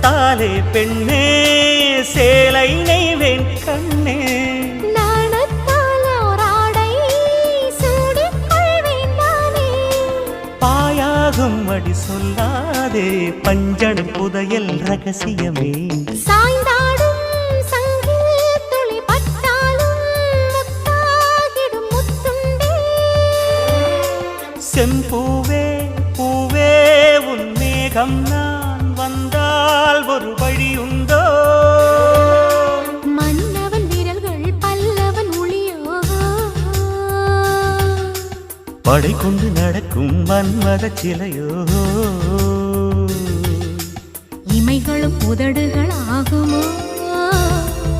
நாணத்தாலே பெண்ணே சேலை நெய்வேன் கண்ணே பாயாகும் அடி சொல்லாதே பஞ்சண புதையல் ரகசியமே சாய்ந்தாடும் சங்கில் துளி பட்டாலும் முத்தாகிடும் முத்துண்டே செம்பூவே பூவே உன் மேகம் நான் வந்தால் ஒரு வழி உண்டோ மன்னவன் விரல்கள் பல்லவன் ஒளியோ படை கொண்டு நடக்கும் மன்மத சிலையோ இமைகளும் உதடுகள்